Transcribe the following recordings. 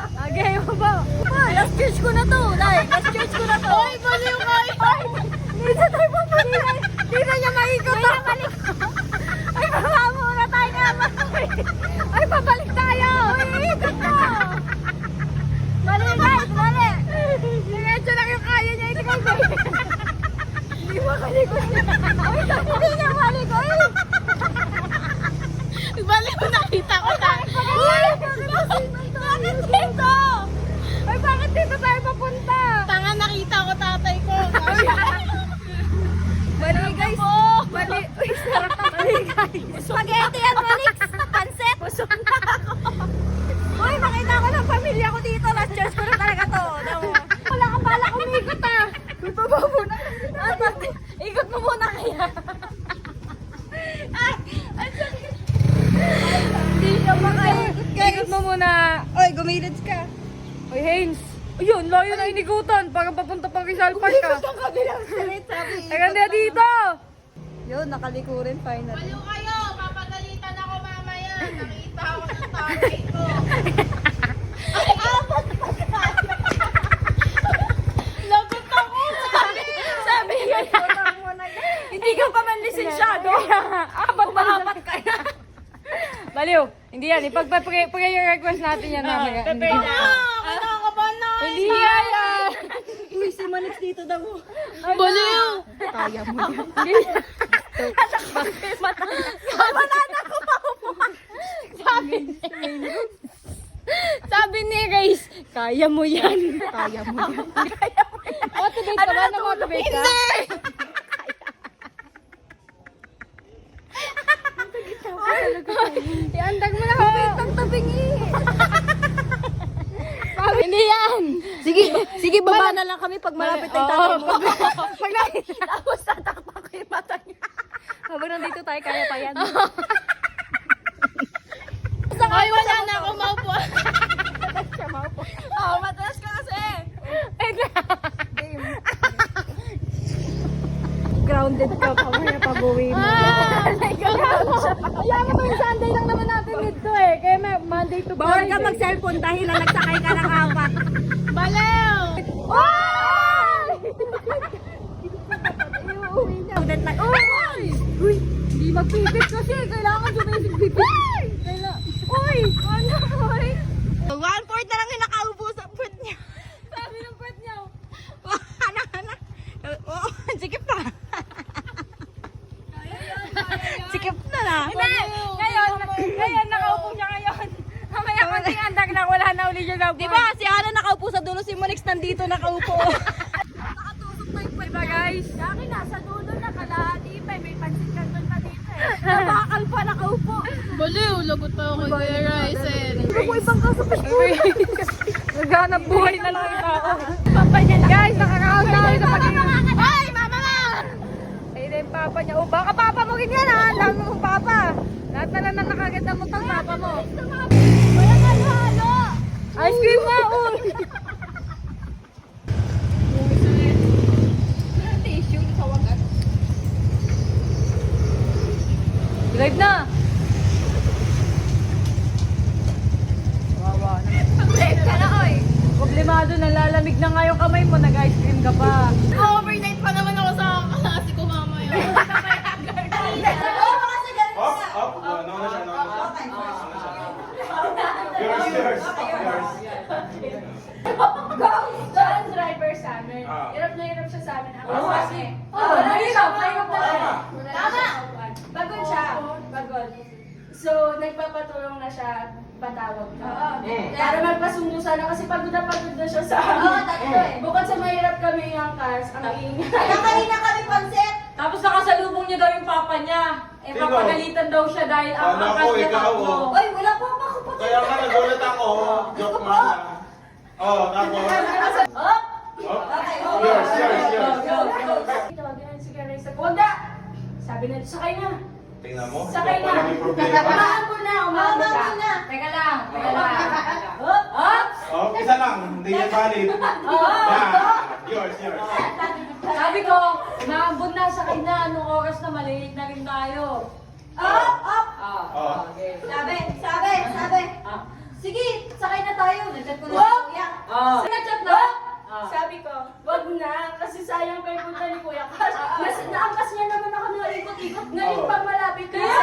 Okay, ba? Last church ko na to. Last church ko na to. Ay, mali yung wifi. Dito tayo papalitan. Dito niya maikot. Ay, mamamura tayo naman. Ay, pabalik tayo. Ay, ikot na. Mali guys, mali. Diretso lang yung kaya niya. Hindi kayo. Hindi makalikot niya. Ay, hindi niya malikot. Bali mo nakita ko tayo. Bakit dito? Ay, bakit dito tayo papunta? Tanga nakita ko tatay ko. Mali guys. Mali. Uy, sarap na mali guys. Spaghetti at Manix. Pansit. Busog na ako. Uy, makita ko ng pamilya ko dito. Last church ko na talaga to. Wala kang bala kumikot ah. Ito ba muna? Ikot mo muna kaya. Ay, ang sakit. Hindi ka makaikot guys. Ikot mo muna. Oy, gumilid ka. Oy, Haynes. Ayun, layo na inigutan. Parang papunta pang Rizal Park ka. Umikot ang kabilang street, sabi. Teka dito. Yun, nakalikurin finally. Baliw kayo, papagalitan ako mamaya. Nakita ko ng tatay ko. Lagot ako. Sabi nga. Hindi ka pa man lisensyado. Apat ka na. Baliw, hindi yan. Ipag-prayer request natin yan mamaya. Prepare na. Ano ka ba na? Hindi yan. Uy, si Manix dito daw. Baliw. Kaya mo yan. Wala na ko pa upuan. Sabi ni Grace, kaya mo yan. Kaya mo yan. Motivate ka ba? Na-motivate ka? Iandag mo na kami itong tabingi. Hindi yan. Sige, baba na lang kami pag malapit tayo tayo mo. Pag nakita. Tapos tatakpan ko yung mata niya. Habang nandito tayo, kaya pa yan. Ay, wala na ako maupo. Siya maupo. Oo, mataas ka kasi. Grounded ka pa, kaya pag-uwi mo. Kaya mo yung Sunday lang naman natin dito eh. Kaya may Monday to Friday. Bawal ka mag-cellphone dahil na nagsakay ka ng apat. Baliw. Oy! Iuwi niya. Uy! Hindi magpipit kasi. Kailangan sumisig pipit. Uy! Ano? Uy! 1/4 na lang yung nakaupo sa puwet niya. Sabi ng puwet niya. Anak. Oo, sikip na. Sikip na na. Ngayon, nakaupo siya ngayon. Mamaya konting andag na, wala na uli siya na. Diba, si Ana nakaupo sa dulo, si Monix nandito nakaupo. Nakatusok na yung diba guys? Dami nasa dulo na kalahati pa. May pansit kanton pa dito eh. Nabakal pa nakaupo. Baliw, lagot pa ako kay Ryzen. Ako ibang kasapit ko. Naghanap buhay na lang ito ako. Papa niyan guys, nakakahawag na kami sa pagiging. Ay, mama nga! Ayun na yung papa niya. Oh, baka papa mo ganyan ha. Lang mo papa. Lahat na lang na nakaganda mo tang papa mo. Walang halo-halo. Ice cream nga, uy. Tissue sa wagat. Drive na. Wawa na. Drive ka na, oy. Problemado, nalalamig na nga yung kamay mo. Nag-ice cream ka pa. Overnight pa naman ako sa klase ko mamaya. Up. Nauna siya. Yours. John driver sa amin. Hirap na hirap siya sa amin. Ako kasi. Hirap na. Tama. Bagod siya. Bagod. So, nagpapatulong na siya patawag ka. Para magpasundo sana kasi pagod na siya sa amin. Bukod sa mahirap kami yung angkas, ang ingay. Kanina kami pansit. Tapos nakasalubong niya daw yung papa niya. Eh, Sino? papagalitan daw siya dahil ang Anak angkas ko, niya ikaw, tatlo. oh. Ay, wala pa ako pa. Kaya nga nagulat ako. Joke man. Tapos. Yours. Huwag na! Sabi na, sakay na. Tingnan mo. Sakay na. May problema. Umahan mo na. Teka lang. Isa lang. Hindi yan valid. Yan. Yours. Sabi ko, naambon na, sakay na. Anong oras na, maliit na rin tayo. Up! Okay. Sabi. Sige, sakay na tayo. Chat ko na si Kuya. Sinachat na? Sabi ko, wag na, kasi sayang pa yung punta ni Kuya. Kasi naangkas niya naman ako na ikot-ikot. Ngayon pang malapit na.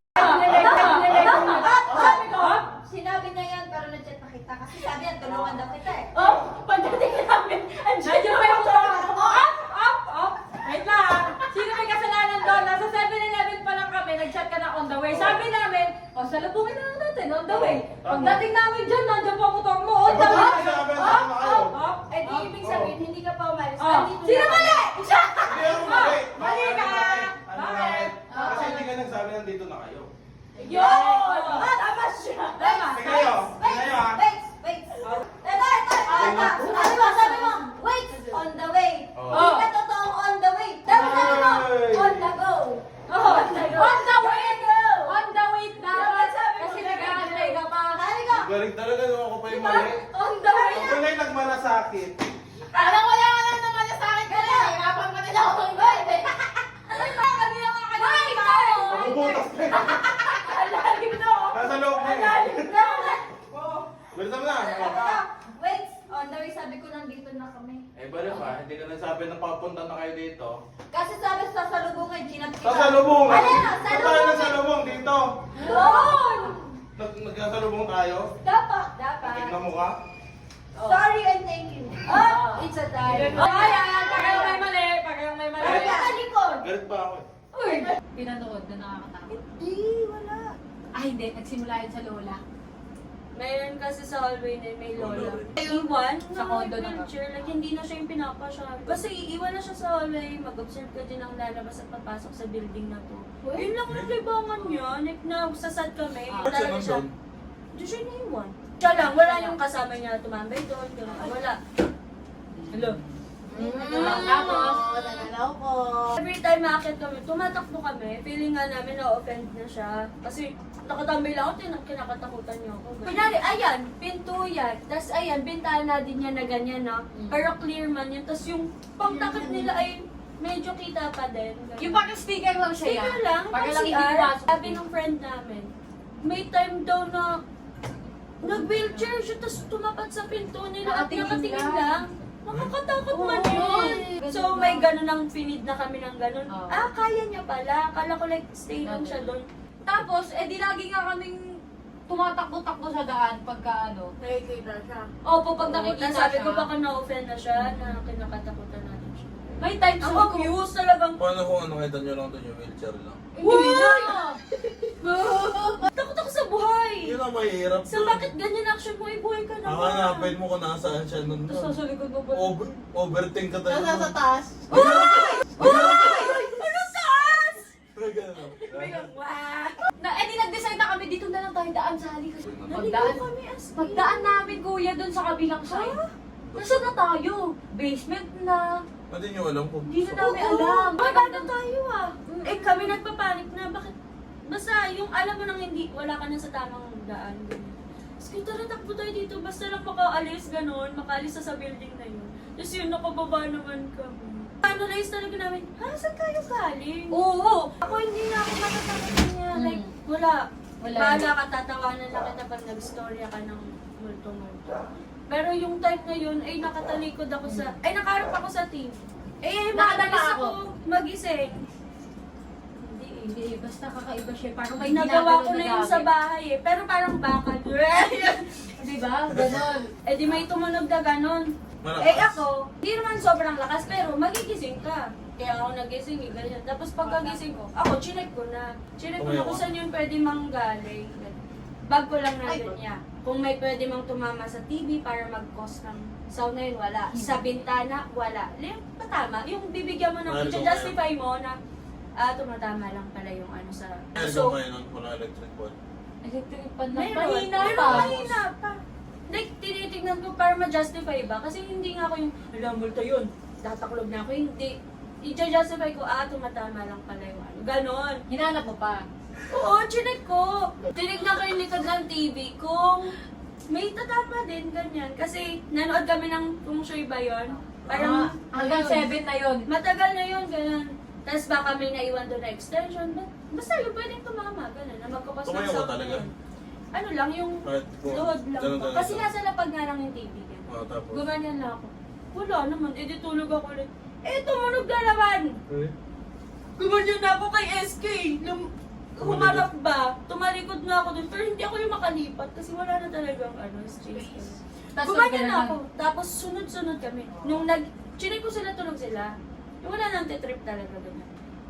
Sabi ko, sinabi na yan, pero na-chat na kita. Kasi sabi yan, tulungan daw kita eh. Pagdating namin, Nandiyan pa yung up! Wait lang. Sino may kasalanan doon? Nasa 7-Eleven pa lang kami, nag-chat ka na on the way. Sabi namin, salubungin na lang natin on the way. Pagdating namin dyan, nandiyan pa motor mo, on the way. Sabi na kayo. eh di ibig sabihin, hindi ka pa umalis. Sino mali? Siya! Hindi ako mali. Mali ka! Ano bakit? Kasi hindi ka nagsabi nandito na kayo. Yun! Tama siya. Sige kayo. Sige kayo ha. Wait. Sabi mo, wait, on the way. Hindi ka totoong on the way. Sabi mo, on the go. On the way! On the way na! Kasi nag-aantay ka pa. Sabi ko, Galing talaga nung ako pa yung mali. on the way. Ako na yung nagmalasakit. Alam ko lang alam naman na sa akin ka na. Habang pa nila ako ng gold eh. Kanina ka kanina. Mabubutas ka na. Alalim na. Nasa loob na eh. Alalim na. Bilisan mo na. Wait, on the way, sabi ko nandito na kami. Eh balik pa, hindi ka nagsabi na papunta na kayo dito. Kasi sabi sa salubungan, chinat kita. Sasalubong! Ano yan? Saan tayo nasalubong dito? Doon! Nagkasalubong tayo? Dapat. Tignan mo ka? Sorry and thank you. It's a time. Ayan, pagkayong may mali, pagkayong may mali. Ano ka talikod? Galit pa ako. Uy! Pinanood na nakakatakot. Hindi, wala. Hindi. Nagsimula yun sa lola. Mayroon kasi sa hallway na may lola. Iwan Sa condo na wheelchair, like hindi na siya yung pinapasya. Kasi iiwan na siya sa hallway, mag-observe ka din ang lalabas at papasok sa building na to. Yun lang ang libangan niya, like nagsasad kami. Talaga siya. Doon siya naiwan. Siya lang, wala yung kasama niya tumambay doon, gano'n. Wala. Hello. Tapos, every time maakyat kami, tumatakbo kami. Feeling nga namin na-offend na siya. Kasi nakatambay lang ako, kinakatakutan niyo ako. Kunyari, ayan, pinto yan. Tapos ayan, bintana din niya na ganyan na. Pero clear man yun. Tapos yung pagtakip nila ay medyo kita pa din. Yung parang speaker lang siya yan. Sige lang, Parang kasi lang hindi sabi ng friend namin, may time daw na nag-wheelchair siya, tapos tumapat sa pinto nila at nakatingin lang. Nakakatakot man yun. So may ganun ang pinid na kami ng ganun. Oo. Kaya niya pala. Akala ko like stay lang siya doon. Tapos, di lagi nga kaming tumatakbo-takbo sa daan pagka ano. Nakikita siya. Opo, pag nakikita Tapos sabi siya. ko baka na-offend na siya na kinakatakutan natin siya. May times Ang ako. obvious talagang. Paano kung ano kita nyo lang doon yung wheelchair lang? Takot ako sa buhay. Yun ang mahirap Sa bakit ganyan action mo? Buhay ka naman. Hahanapin mo kung nasaan siya nun. Tapos sa likod mo ba? Overthink ka tayo. Nasa taas. Ano taas? Di nag-decide na kami dito na lang tayo daan sa hali kasi Naligaw kami as pagdaan namin kuya doon sa kabilang side. Nasaan na tayo? Basement na. Hindi nyo alam kung Hindi na namin alam. Maganda tayo Eh kami nagpapanik na. Bakit? Basta yung alam mo nang hindi, wala ka na sa tamang daan. Ganyan. Tapos kaya tara takbo tayo dito. Basta lang makaalis ganon. Makaalis sa building na yun. Tapos yun, nakababa naman kami. Analyze talaga namin, saan tayo galing? Oo! Ako hindi na ako matatakot niya. Like, wala. Bahala ka, tatawanan na kita pag nag-storya ka ng multo-multo. Pero yung type na yun, ay nakatalikod ako sa, ay nakaharap ako sa TV. Madalas ako magising. Hindi, basta kakaiba siya. Parang may Nagawa ko na ginagawa yun sa bahay pero parang bakal. Diba? Ganon. Di may tumunog na ganon. malakas. Ako, hindi naman sobrang lakas, pero magigising ka. Kaya ako nagising, ganyan. Tapos pagkagising ko, ako, chinek ko na. Chinek ko na kung saan yun pwede manggaling. Bag ko lang na niya. Kung may pwede mang tumama sa TV para mag-cause ng sound na yun, wala. Sa bintana, wala. Patama. Yung bibigyan mo ng, justify mo na, tumatama lang pala yung ano sa... So, kayo ng wala electric board. Electric pan lang. Meron, Mahina pero pa. mahina pa. Like, tinitignan ko para ma-justify ba? Kasi hindi nga ako yung, multa yun. Tataklob na ako. Hindi. I-justify ko, tumatama lang pala yung ano. Ganon. Hinanap mo pa. Oo, chinek ko. Tinignan ko yung likod ng TV kung may tatama din, ganyan. Kasi nanood kami ng Feng Shui ba yun? Parang hanggang 7 na yun. matagal na yun, ganyan. Tapos baka may naiwan doon na extension. Basta yung pwedeng tumama, ganun. Na magkukos ng Tumayo ka sound na talaga? yun. ano lang, yung Kahit kung- load lang. ganun. Kasi nasa lapag nga lang yung TV. Tapos. Gumanyan lang ako. Wala naman, edi tulog ako ulit. Tumunog na naman! Eh, Gumanyan na ako kay SK. Humarap ba? Tumalikod na ako dun. Pero hindi ako yung makalipat kasi wala na talagang space. Gumanyan na ako. Tapos sunod-sunod kami. Nung chinig ko sila, tulog sila. Yung wala nang trip talaga dun.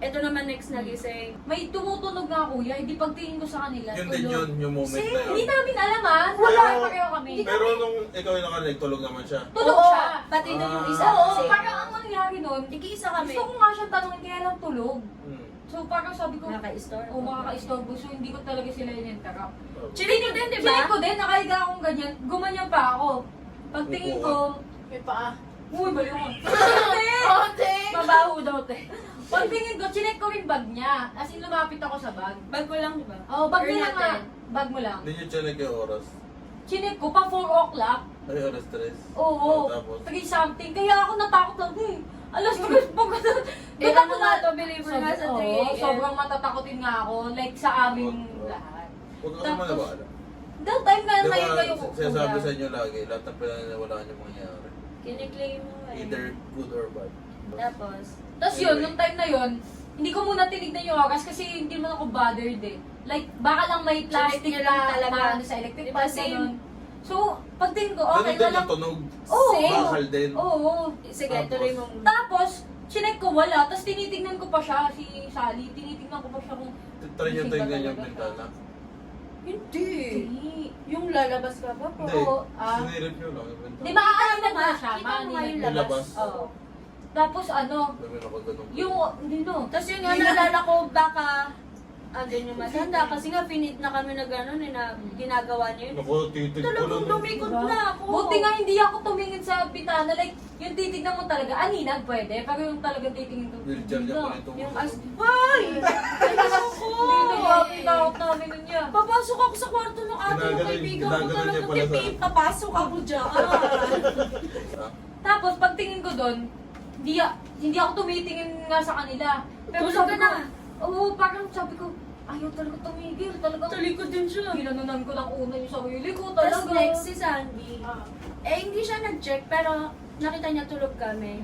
Ito naman next nagising. May tumutunog nga kuya, hindi pagtingin ko sa kanila. yun din yun, yung moment na Hindi yun. namin alam Wala. Pareho kami. Pero nung ikaw yung nakarinig, tulog naman siya. Tulog Oo, siya. pati doon yung isa. Oo, kasi parang ang nangyari nun, Nag-iisa kami. gusto ko nga siyang tanongin kaya lang tulog. Hmm. So parang sabi ko, Nakaka-store. makaka-istorbo, so hindi ko talaga sila in-interrupt. Chinig ko din, di ba? Chinig ko din, nakahiga akong ganyan, gumanyan pa ako. Pagtingin ko, May paa. uy, baliw mo. Hindi! Ote! Mabaho daw, te. Pagtingin ko, chinek ko rin bag niya. As in, lumapit ako sa bag. Bag ko lang, di ba? Oh, bag mo Or lang nga. natin. Bag mo lang. Hindi nyo chinek yung oras. Chinek ko pa 4 o'clock. Ay, oras 3. Oo. Tapos. 3 something. Kaya ako natakot lang eh. Alas 3 pag Alam mo nga to, believer nga sa 3 a.m. Sobrang matatakotin nga ako. Like sa aming Oo. lahat. Huwag ka Tapos, naman nabala. That time nga Di ngayon ba, kayo sinasabi sa inyo lagi, lahat ng pinaniwalaan nyo mangyayari. Kiniklaim mo eh. Either good or bad. Tapos, Tapos yun, nung time na yun, hindi ko muna tinignan yung oras kasi hindi man ako bothered eh. Like, baka lang may plastic niya lang na talaga. ano sa electric Diba, fan, same. ganun. So, pagtingin ko, okay Ganun na din lang. yung tunog. Oo. Bakal din. Oo. sige, Tapos, tuloy mo. Tapos, chinek ko wala. Tapos tinitignan ko pa siya, si Sally. Tinitignan ko pa siya kung... Try nyo Gising ba tingnan yung talaga bintana. Hindi. Hindi. Yung lalabas ka ba? Hindi. Oo, Sinirip nyo lang yung bintana. Di ba aaninag nga, na siya? kita mo nga yung Maaninag. labas. Oo. Tapos ano, Dami na pagganong. yung... Hindi no. Tapos yun nga, naalala ko, baka andun yung matanda. Kasi nga, pinit na kami na gano'n na ginagawa niya yun. Naku, titig ko Talagang lang. lumikod na ako. Buti nga hindi ako tumingin sa bitana. Like, yung titignan mo talaga, aninag pwede. Pero yung talagang titingin ko, Wheelchair niya no. pa rin Yung as... Ay! Ay, ako! Hindi na takot namin nun niya. Papasok ako sa kwarto ng ate ng Ginaganon- kaibigan ko. ginaganon niya Talagang pala sa- tipi, papasok ako dyan. Ah, Tapos pagtingin ko doon, hindi ako tumitingin nga sa kanila. Pero Tulog sabi ka ko, na. oo, parang sabi ko, ayaw talaga tumigil. Talagang, Talikod din siya. ginanunan ko ng una yung sarili ko. Tapos Talaga. next si Sandy. Ah. Hindi siya nag-check, pero nakita niya tulog kami.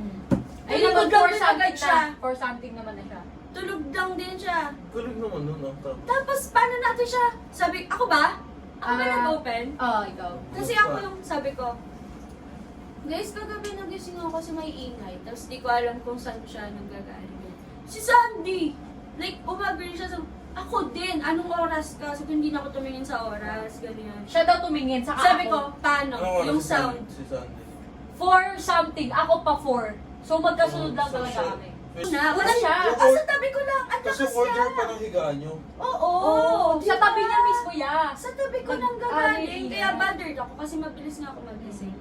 Ay, Tulog naman, lang for din something agad siya. na. For something naman na siya. Tulog lang din siya. Kulig naman nun, no? Tapos, paano natin siya? Sabi, ako ba? Ako ba Ah. nag-open? Oo, ikaw. Kasi ako yung sabi ko, guys, kagabi nagising ako kasi may ingay. Tapos di ko alam kung saan siya nanggagaling. Si Sandy! Like, umagrin siya sa... Ako din, anong oras ka? Sabi, hindi na ako tumingin sa oras, ganyan. Siya daw tumingin, saka Sabi ako. ko, paano? Anong oras Yung si sound. Si Sandy. For something, ako pa 4. So magkasunod lang talaga kami. Una siya. Sa tabi ko lang, ang Kasi lakas order niya. pa ng higaan nyo. Oo. Sa diba? tabi niya mismo yan. Sa tabi ko nang Ano gagaling. yun? Kaya bothered ako kasi mabilis nga ako magising.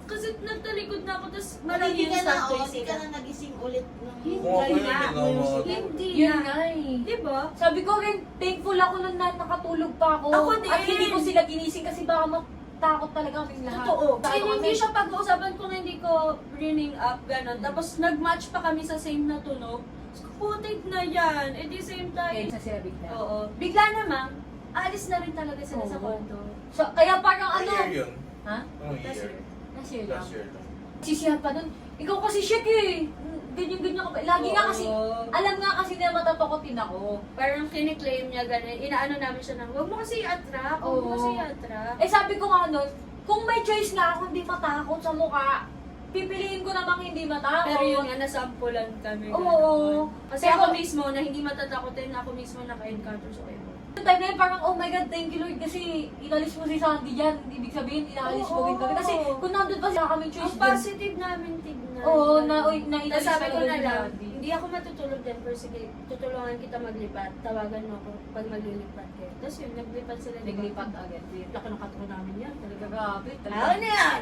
Kasi nagtalikod na ako, tapos Hindi marami ka yung na, start o, ko hindi ka na nagising ulit. Hindi Kung ako yun, na. ginawa. Hindi Yun na. nga eh. Diba? Sabi ko rin, thankful ako nung nakatulog pa ako. Ako din. At hindi ko sila ginising kasi baka matakot talaga kaming lahat. Totoo. Takot Kasi hindi kami. siya pag-uusapan kung hindi ko ringing up, gano'n. Tapos nag-match pa kami sa same na tunog. Putik na yan. Eh di same Okay, time. sa sila bigla. Oo. Bigla namang, alis na rin talaga sila sa Oo. kwarto. So, kaya parang Ano ano? year yun? Ha? Anong Last year? year. Last year lang. Last year lang. Sisihan pa nun. Ikaw kasi shit eh. Ganyan-ganyan ka pa. Lagi nga kasi, Oo. alam nga kasi na matatakotin ako. Parang kiniklaim niya gano'n. Inaano namin siya ng, huwag mo kasi i-attract. Huwag mo Oo. kasi i-attract. Eh sabi ko nga nun, kung may choice nga ako hindi matakot sa mukha, pipiliin ko namang hindi matakot. Pero yun nga, nasampulan kami. Oo. gano'n. Kasi Pero- ako mismo, na hindi matatakotin, ako mismo naka-encounter sa kayo. Yung time na yun, parang, oh my God, thank you Lord, kasi inalis mo si Sandy dyan. Ibig sabihin, inaalis mo rin kami. Kasi kung nandun pa sila kami choice Ang dyan. positive namin tignan. Oo, na inalis Tapos sabi ko talaga na ni lang, Sandy. hindi ako matutulog din, pero sige, tutulungan kita maglipat. Tawagan mo ako pag maglilipat kayo. Tapos yun, naglipat sila. Naglipat agad. Laki ng katro namin yan. Talaga grabe. Ako na yan!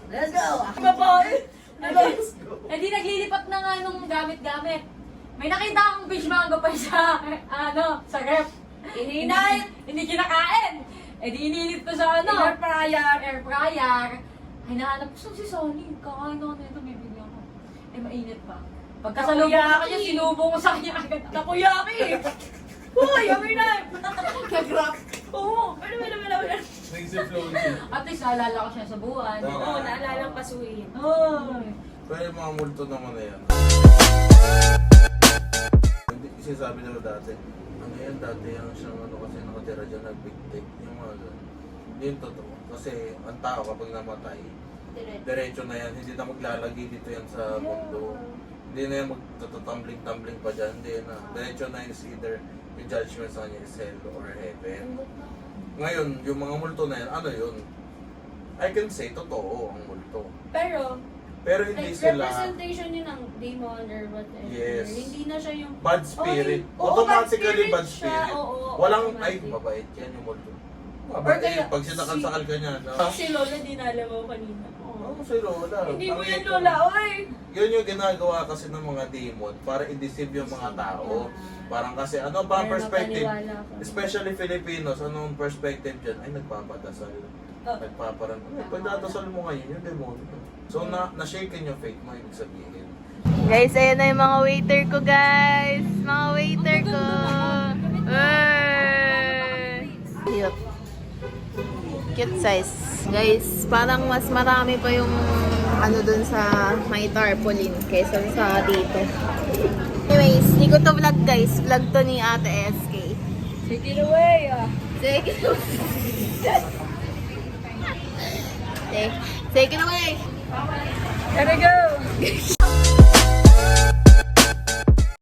Let's go! Baboy! Eh di naglilipat na nga nung gamit-gamit. May nakita akong fish mango pa sa, sa ref. Ininay! Hindi kinakain. Eh di ininit ko sa Air fryer! air fryer. Ay, nahanap ko si Sonny. Kakain ako nito, bibili ako. Eh, mainit pa. Pagkasalubong Takoyaki. sa kanya, sinubo ko sa kanya agad. Takoyaki! Uy, okay na. Kagrap. Oo, wala. Naisip flow siya. At least naalala ko siya sa buwan. Tama. Oo, naalala ang pasuhin. Ay. Pero yung mga multo naman na yan. Kasi sabi nila dati, ano yan dati yung siyang ano kasi nakatira dyan nagbigtik. Yung mga ganun. Hindi yung totoo. Kasi ang tao kapag namatay, diretso na yan. Hindi na maglalagi dito yan sa mundo. Hindi na yan magtatutumbling-tumbling pa dyan. Hindi na. Diretso na yun is either yung judgment sa kanya is hell or heaven. Ngayon, yung mga multo na yan, ano yun? I can say, totoo ang multo. Pero Hindi like, sila representation yun ng demon or whatever. Yes. Hindi na siya yung... bad spirit. Oo, Automatically bad bad spirit spirit. siya, oo, Walang, automatic. ay, mabait yan yung multo. Or Mabait. kaya- Pag sinakal-sakal ka niya. Si Lola, dinala mo kanina. Oo, si Lola. Hindi mo Ang yan, ito. Lola. Oy! Yun yung ginagawa kasi ng mga demon para i-deceive yung mga tao. Parang kasi, ano ba ang Para perspective? mapaniwala ka. Especially Filipinos, anong perspective dyan? Ay, nagpapadasal. Nagpaparan. Ay, pagdadasal mo ngayon, yung demonyo. So, na-shaken yung faith mo, ibig sabihin. Guys, ayan na yung mga waiter ko, guys. Mga waiter ko. Cute. Cute size. Guys, parang mas marami pa yung ano dun sa may tarpaulin kaysa sa dito. Anyways, di ko to vlog, guys. Vlog to ni Ate SK. Take it away, Take it Take it away. Gotta go!